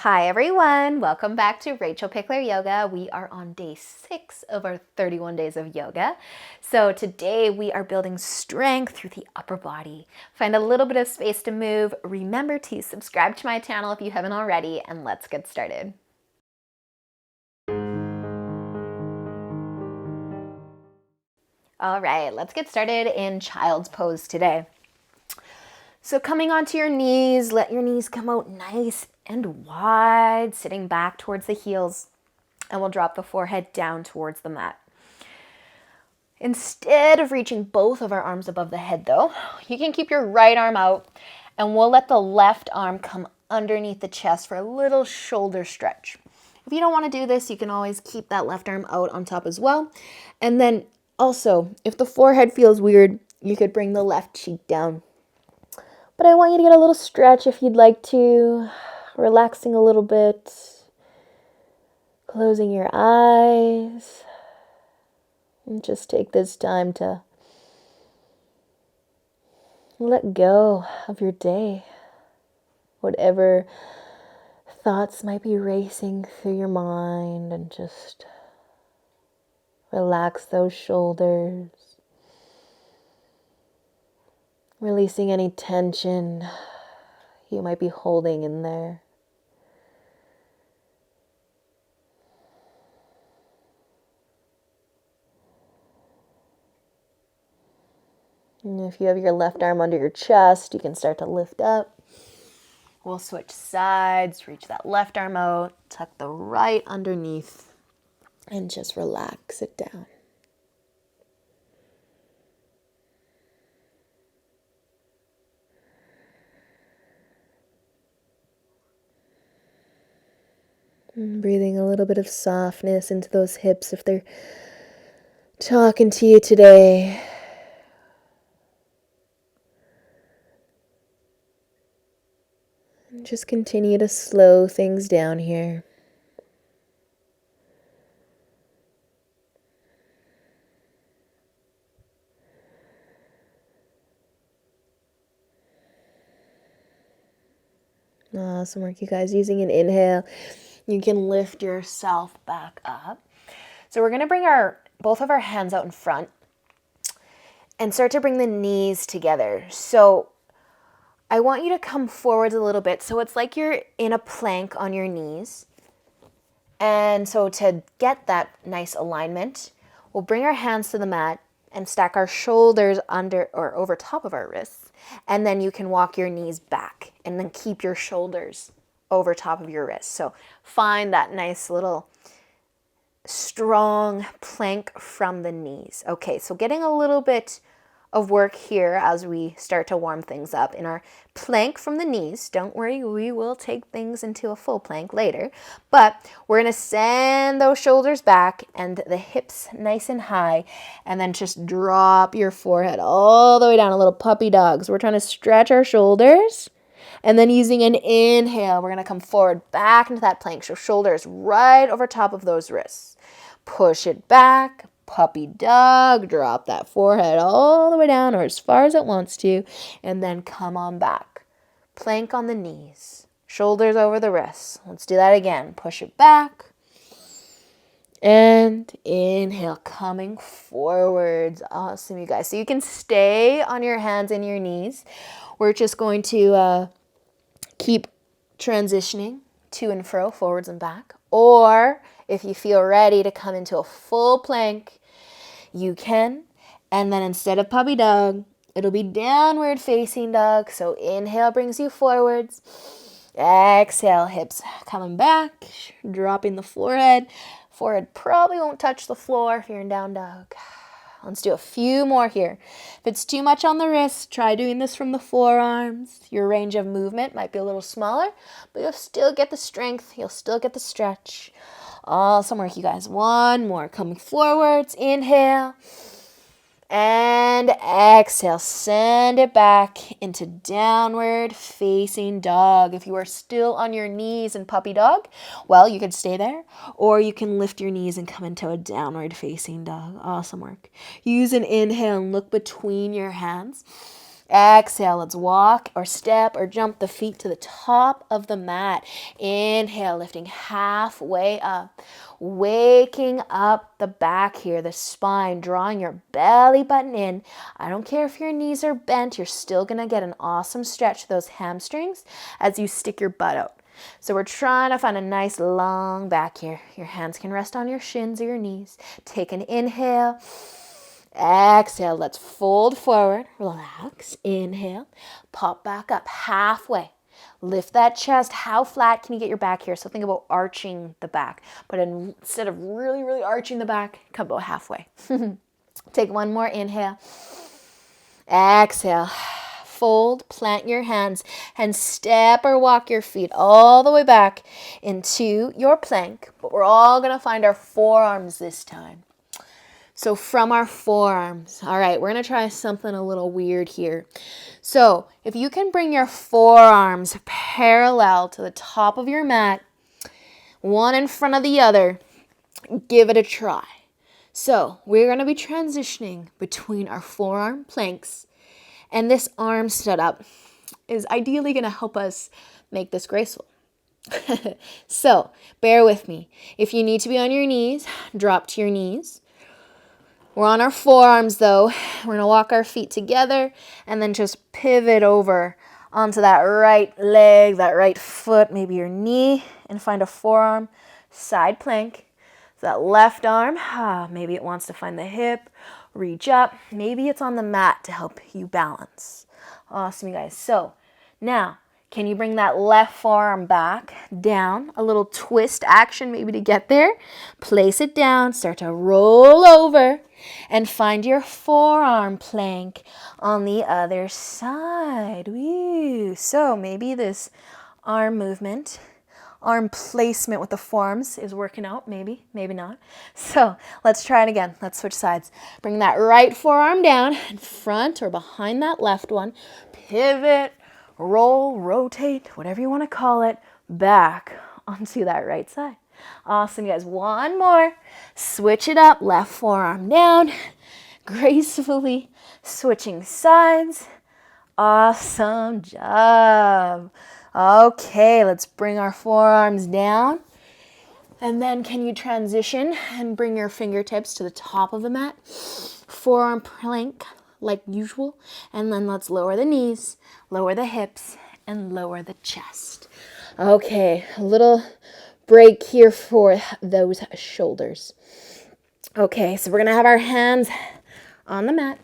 Hi everyone, welcome back to Rachel Pichler Yoga. We are on day 6 of our 31 days of yoga. So today we are building strength through the upper body. Find a little bit of space to move. Remember to subscribe to my channel if you haven't already, and let's get started. All right, let's get started in child's pose today. So coming onto your knees, let your knees come out nice and wide, sitting back towards the heels, and we'll drop the forehead down towards the mat. Instead of reaching both of our arms above the head though, you can keep your right arm out and we'll let the left arm come underneath the chest for a little shoulder stretch. If you don't want to do this, you can always keep that left arm out on top as well. And then also, if the forehead feels weird, you could bring the left cheek down. But I want you to get a little stretch if you'd like to, relaxing a little bit, closing your eyes, and just take this time to let go of your day. Whatever thoughts might be racing through your mind, and just relax those shoulders. Releasing any tension you might be holding in there. And if you have your left arm under your chest, you can start to lift up. We'll switch sides, reach that left arm out, tuck the right underneath, and just relax it down. And breathing a little bit of softness into those hips if they're talking to you today. And just continue to slow things down here. Awesome work, you guys. Using an inhale, you can lift yourself back up. So we're going to bring both of our hands out in front and start to bring the knees together. So I want you to come forward a little bit. So it's like you're in a plank on your knees. And so to get that nice alignment, we'll bring our hands to the mat and stack our shoulders under or over top of our wrists. And then you can walk your knees back and then keep your shoulders over top of your wrists. So find that nice little strong plank from the knees. Okay, so getting a little bit of work here as we start to warm things up in our plank from the knees. Don't worry, we will take things into a full plank later, but we're going to send those shoulders back and the hips nice and high, and then just drop your forehead all the way down, a little puppy dog. So we're trying to stretch our shoulders, and then using an inhale, we're going to come forward back into that plank. So shoulders right over top of those wrists. Push it back. Puppy dog, drop that forehead all the way down or as far as it wants to, and then come on back. Plank on the knees, shoulders over the wrists. Let's do that again. Push it back. And inhale, coming forwards. Awesome, you guys. So you can stay on your hands and your knees. We're just going to keep transitioning to and fro, forwards and back. Or if you feel ready to come into a full plank, you can. And then instead of puppy dog, it'll be downward facing dog. So inhale brings you forwards. Exhale, hips coming back, dropping the forehead. Forehead probably won't touch the floor if you're in down dog. Let's do a few more here. If it's too much on the wrist, try doing this from the forearms. Your range of movement might be a little smaller, but you'll still get the strength. You'll still get the stretch. Awesome work, you guys. One more. Coming forwards. Inhale. And exhale. Send it back into downward facing dog. If you are still on your knees in puppy dog, well, you could stay there, or you can lift your knees and come into a downward facing dog. Awesome work. Use an inhale and look between your hands. Exhale, let's walk or step or jump the feet to the top of the mat. Inhale, lifting halfway up, waking up the back here, the spine, drawing your belly button in. I don't care if your knees are bent, you're still gonna get an awesome stretch to those hamstrings as you stick your butt out. So we're trying to find a nice long back here. Your hands can rest on your shins or your knees. Take an inhale. Exhale, let's fold forward, relax, inhale, pop back up halfway. Lift that chest. How flat can you get your back here? So think about arching the back, but instead of really, really arching the back, come about halfway. Take one more inhale. Exhale, fold, plant your hands, and step or walk your feet all the way back into your plank, but we're all gonna find our forearms this time. So from our forearms, all right, we're going to try something a little weird here. So if you can bring your forearms parallel to the top of your mat, one in front of the other, give it a try. So we're going to be transitioning between our forearm planks, and this arm stood up is ideally going to help us make this graceful. So bear with me. If you need to be on your knees, drop to your knees. We're on our forearms though. We're going to walk our feet together and then just pivot over onto that right leg, that right foot, maybe your knee, and find a forearm side plank. So that left arm, maybe it wants to find the hip, reach up. Maybe it's on the mat to help you balance. Awesome, you guys. So now, can you bring that left forearm back, down, a little twist action maybe to get there. Place it down, start to roll over, and find your forearm plank on the other side. Woo. So maybe this arm movement, arm placement with the forearms is working out, maybe not. So let's try it again. Let's switch sides. Bring that right forearm down in front or behind that left one. Pivot, roll, rotate, whatever you want to call it, back onto that right side. Awesome, you guys. One more. Switch it up. Left forearm down. Gracefully switching sides. Awesome job. Okay, let's bring our forearms down. And then can you transition and bring your fingertips to the top of the mat? Forearm plank like usual. And then let's lower the knees, lower the hips, and lower the chest. Okay, a little break here for those shoulders. Okay, so we're going to have our hands on the mat.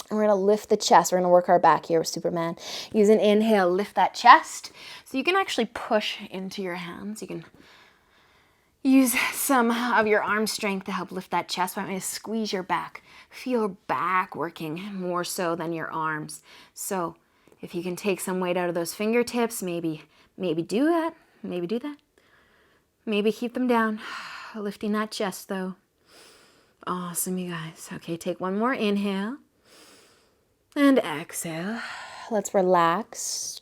And we're going to lift the chest. We're going to work our back here with Superman. Use an inhale, lift that chest. So you can actually push into your hands. You can use some of your arm strength to help lift that chest. But I'm going to squeeze your back. Feel your back working more so than your arms. So if you can take some weight out of those fingertips, maybe do that. Maybe do that. Maybe keep them down. Lifting that chest though. Awesome, you guys. Okay, take one more inhale. And exhale. Let's relax.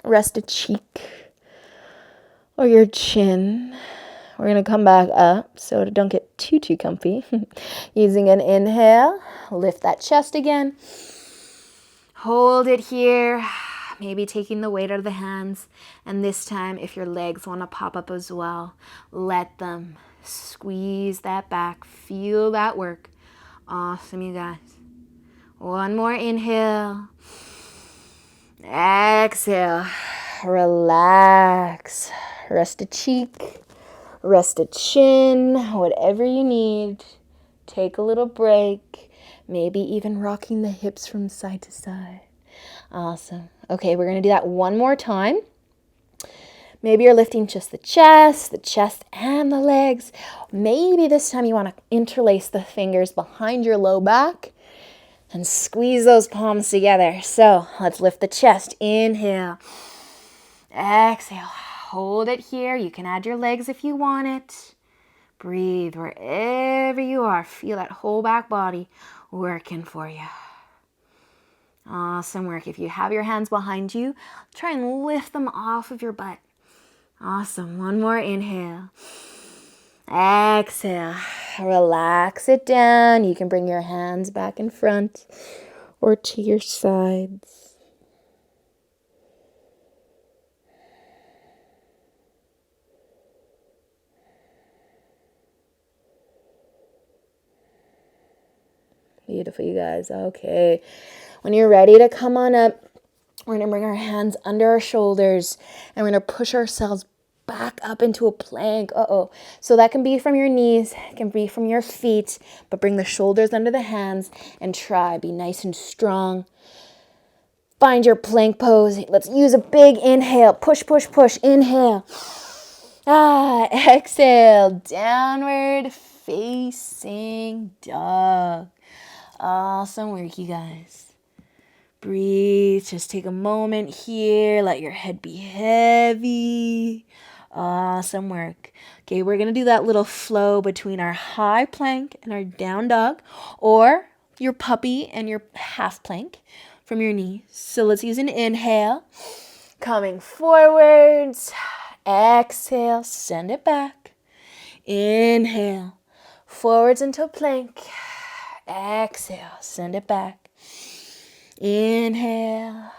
Rest a cheek or your chin. We're going to come back up so don't get too comfy. Using an inhale, lift that chest again. Hold it here. Maybe taking the weight out of the hands. And this time, if your legs want to pop up as well, let them. Squeeze that back. Feel that work. Awesome, you guys. One more inhale. Exhale. Relax. Rest a cheek. Rest a chin. Whatever you need. Take a little break. Maybe even rocking the hips from side to side. Awesome. Okay, we're going to do that one more time. Maybe you're lifting just the chest and the legs. Maybe this time you want to interlace the fingers behind your low back and squeeze those palms together. So let's lift the chest. Inhale. Exhale. Hold it here. You can add your legs if you want it. Breathe wherever you are. Feel that whole back body working for you. Awesome work. If you have your hands behind you, try and lift them off of your butt. Awesome. One more inhale. Exhale. Relax it down. You can bring your hands back in front or to your sides. Beautiful, you guys. Okay. When you're ready to come on up, we're going to bring our hands under our shoulders and we're going to push ourselves back up into a plank. So that can be from your knees, it can be from your feet, but bring the shoulders under the hands and try. Be nice and strong. Find your plank pose. Let's use a big inhale. Push, push, push. Inhale. Exhale. Downward facing dog. Awesome work, you guys. Breathe. Just take a moment here. Let your head be heavy. Awesome work. Okay, we're going to do that little flow between our high plank and our down dog, or your puppy and your half plank from your knees. So let's use an inhale. Coming forwards. Exhale. Send it back. Inhale. Forwards into a plank. Exhale. Send it back. Inhale.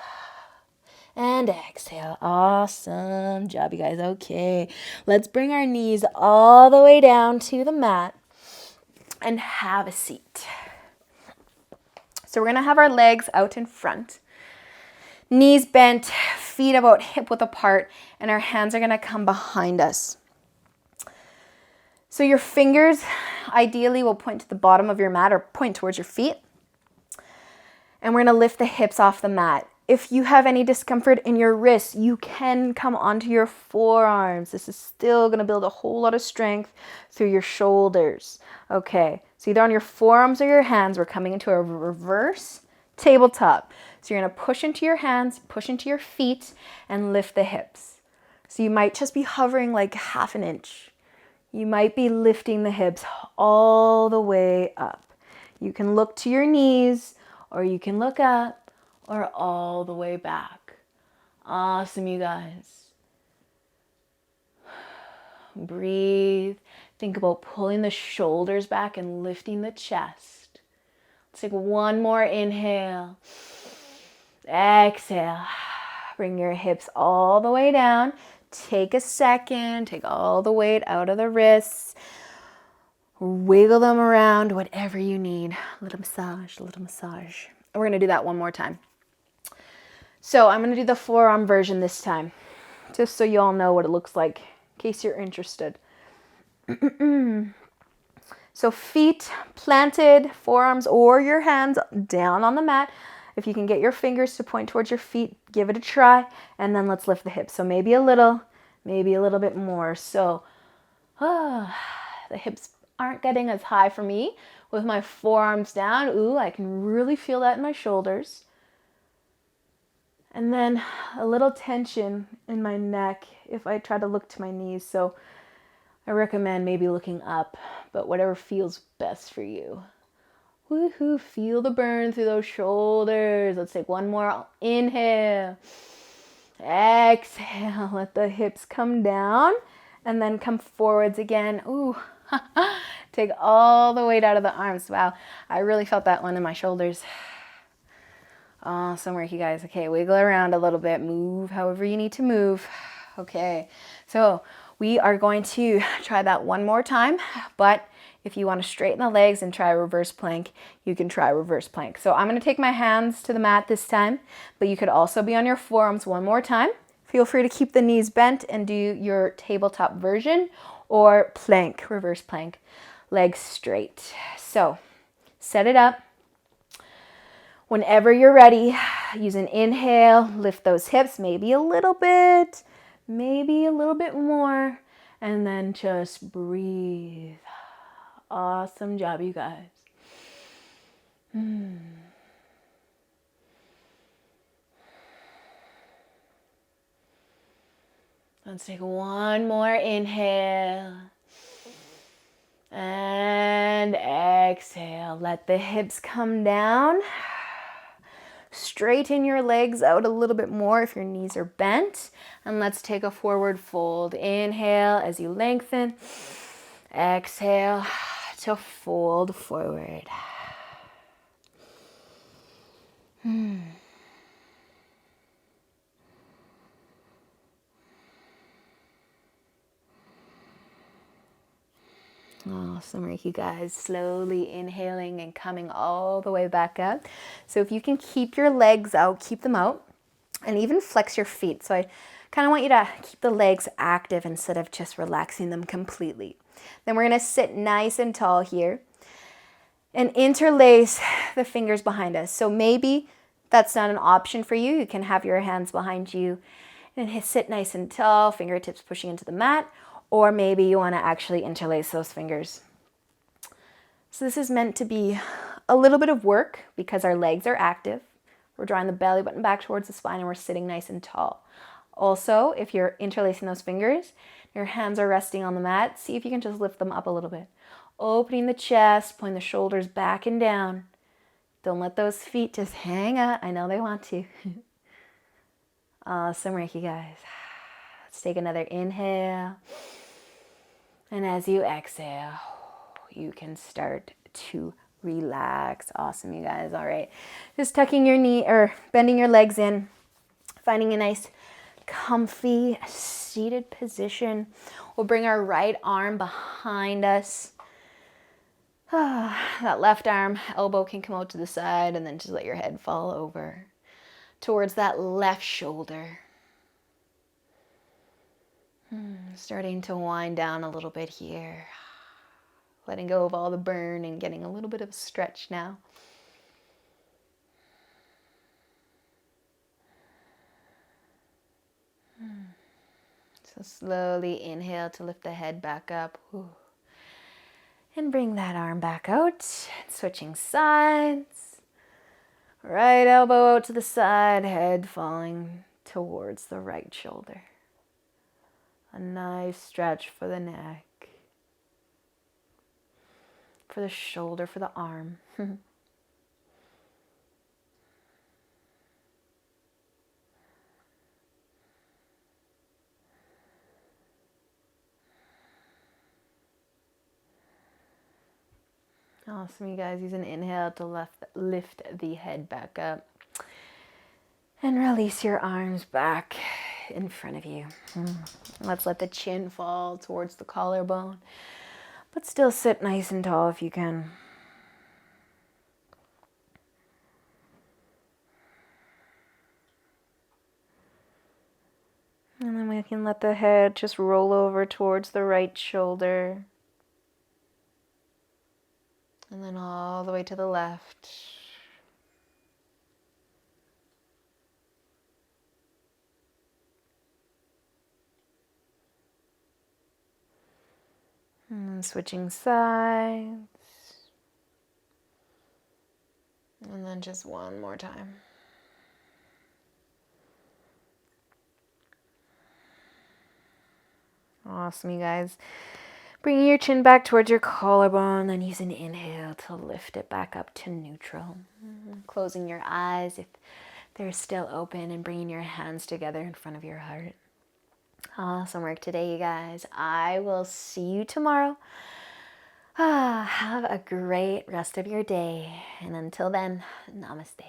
And exhale. Awesome job, you guys. Okay, let's bring our knees all the way down to the mat and have a seat. So we're going to have our legs out in front, knees bent, feet about hip width apart, and our hands are going to come behind us. So your fingers ideally will point to the bottom of your mat or point towards your feet. And we're going to lift the hips off the mat. If you have any discomfort in your wrists, you can come onto your forearms. This is still going to build a whole lot of strength through your shoulders. Okay, so either on your forearms or your hands, we're coming into a reverse tabletop. So you're going to push into your hands, push into your feet, and lift the hips. So you might just be hovering like half an inch. You might be lifting the hips all the way up. You can look to your knees, or you can look up, or all the way back. Awesome, you guys. Breathe. Think about pulling the shoulders back and lifting the chest. Let's take one more inhale. Exhale. Bring your hips all the way down. Take a second. Take all the weight out of the wrists. Wiggle them around, whatever you need. A little massage, a little massage. And we're going to do that one more time. So I'm going to do the forearm version this time, just so you all know what it looks like, in case you're interested. So feet planted, forearms or your hands down on the mat. If you can get your fingers to point towards your feet, give it a try. And then let's lift the hips. So maybe a little bit more. So the hips aren't getting as high for me with my forearms down. Ooh, I can really feel that in my shoulders. And then a little tension in my neck if I try to look to my knees. So I recommend maybe looking up, but whatever feels best for you. Woohoo, feel the burn through those shoulders. Let's take one more inhale. Exhale, let the hips come down and then come forwards again. Ooh, take all the weight out of the arms. Wow, I really felt that one in my shoulders. Awesome work, you guys. Okay, wiggle around a little bit. Move however you need to move. Okay, so we are going to try that one more time. But if you want to straighten the legs and try reverse plank, you can try reverse plank. So I'm going to take my hands to the mat this time, but you could also be on your forearms one more time. Feel free to keep the knees bent and do your tabletop version or plank, reverse plank, legs straight. So set it up. Whenever you're ready, use an inhale, lift those hips, maybe a little bit more, and then just breathe. Awesome job, you guys. Let's take one more inhale. And exhale. Let the hips come down. Straighten your legs out a little bit more if your knees are bent. And let's take a forward fold. Inhale as you lengthen. Exhale to fold forward. Awesome work, you guys. Slowly inhaling and coming all the way back up. So if you can keep your legs out, keep them out, and even flex your feet. So I kind of want you to keep the legs active instead of just relaxing them completely. Then we're going to sit nice and tall here and interlace the fingers behind us. So maybe that's not an option for you. You can have your hands behind you and sit nice and tall, fingertips pushing into the mat, or maybe you want to actually interlace those fingers. So this is meant to be a little bit of work because our legs are active. We're drawing the belly button back towards the spine and we're sitting nice and tall. Also, if you're interlacing those fingers, your hands are resting on the mat, see if you can just lift them up a little bit. Opening the chest, pulling the shoulders back and down. Don't let those feet just hang out. I know they want to. Awesome work, you guys. Let's take another inhale. And as you exhale, you can start to relax. Awesome, you guys. All right. Just tucking your knee or bending your legs in, finding a nice comfy seated position. We'll bring our right arm behind us. That left arm, elbow can come out to the side, and then just let your head fall over towards that left shoulder. Starting to wind down a little bit here. Letting go of all the burn and getting a little bit of a stretch now. So slowly inhale to lift the head back up. And bring that arm back out. Switching sides. Right elbow out to the side, head falling towards the right shoulder. A nice stretch for the neck, for the shoulder, for the arm. Awesome, you guys. Use an inhale to lift the head back up. And release your arms back in front of you. Let's let the chin fall towards the collarbone. But still sit nice and tall if you can. And then we can let the head just roll over towards the right shoulder. And then all the way to the left. And then switching sides. And then just one more time. Awesome, you guys. Bringing your chin back towards your collarbone, then use an inhale to lift it back up to neutral. Closing your eyes if they're still open and bringing your hands together in front of your heart. Awesome work today, you guys. I will see you tomorrow. Have a great rest of your day. And until then, namaste.